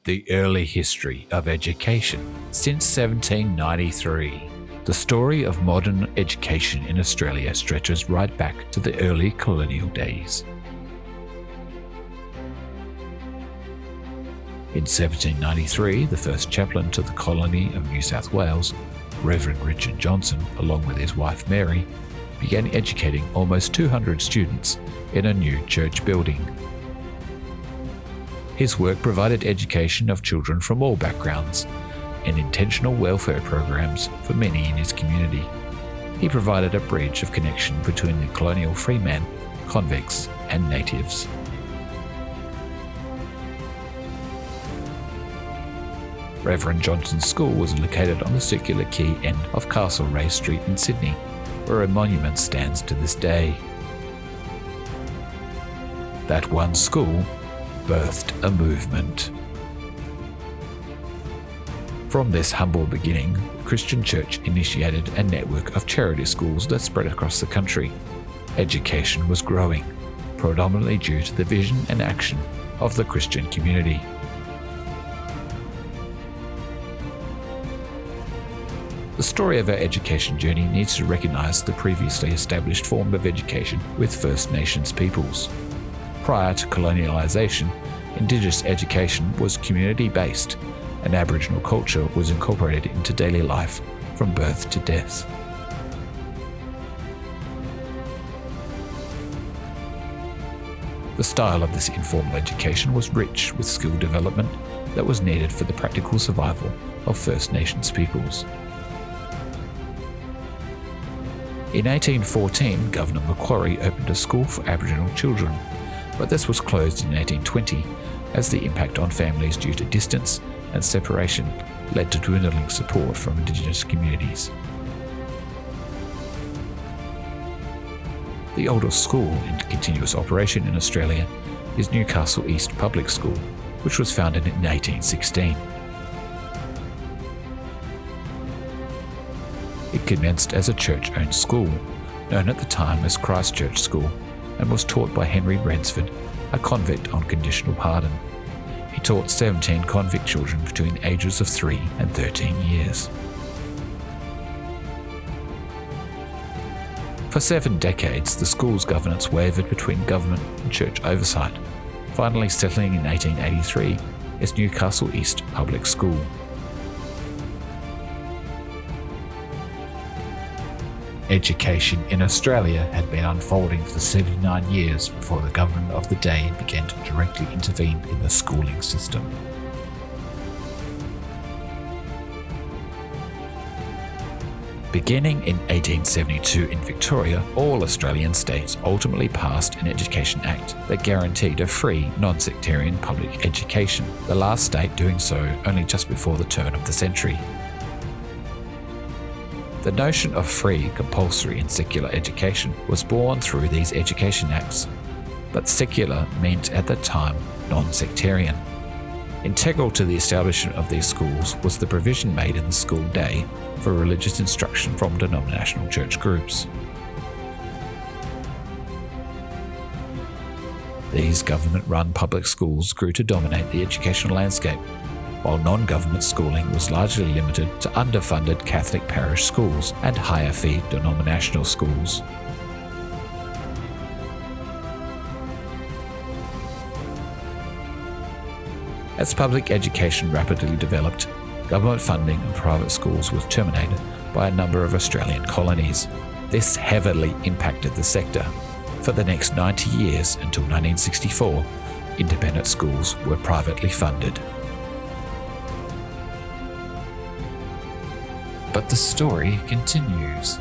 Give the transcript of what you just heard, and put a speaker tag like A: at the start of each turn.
A: The early history of education since 1793. The story of modern education in Australia stretches right back to the early colonial days. In 1793, the first chaplain to the colony of New South Wales, Reverend Richard Johnson, along with his wife Mary, began educating almost 200 students in a new church building. His work provided education of children from all backgrounds and intentional welfare programs for many in his community. He provided a bridge of connection between the colonial freemen, convicts, and natives. Reverend Johnson's school was located on the circular quay end of Castlereagh Street in Sydney, where a monument stands to this day. That one school birthed a movement. From this humble beginning, the Christian Church initiated a network of charity schools that spread across the country. Education was growing, predominantly due to the vision and action of the Christian community. The story of our education journey needs to recognise the previously established form of education with First Nations peoples. Prior to colonialisation, Indigenous education was community-based, and Aboriginal culture was incorporated into daily life from birth to death. The style of this informal education was rich with skill development that was needed for the practical survival of First Nations peoples. In 1814, Governor Macquarie opened a school for Aboriginal children, but this was closed in 1820 as the impact on families due to distance and separation led to dwindling support from Indigenous communities. The oldest school in continuous operation in Australia is Newcastle East Public School, which was founded in 1816. It commenced as a church-owned school, known at the time as Christchurch School, and was taught by Henry Bransford, a convict on conditional pardon. He taught 17 convict children between the ages of 3 and 13 years. For 7 decades, the school's governance wavered between government and church oversight, finally settling in 1883 as Newcastle East Public School. Education in Australia had been unfolding for 79 years before the government of the day began to directly intervene in the schooling system. Beginning in 1872 in Victoria, all Australian states ultimately passed an Education Act that guaranteed a free, non-sectarian public education, the last state doing so only just before the turn of the century. The notion of free, compulsory and secular education was born through these Education Acts, but secular meant at the time non-sectarian. Integral to the establishment of these schools was the provision made in the school day for religious instruction from denominational church groups. These government-run public schools grew to dominate the educational landscape, while non-government schooling was largely limited to underfunded Catholic parish schools and higher-fee denominational schools. As public education rapidly developed, government funding of private schools was terminated by a number of Australian colonies. This heavily impacted the sector. For the next 90 years until 1964, independent schools were privately funded. But the story continues.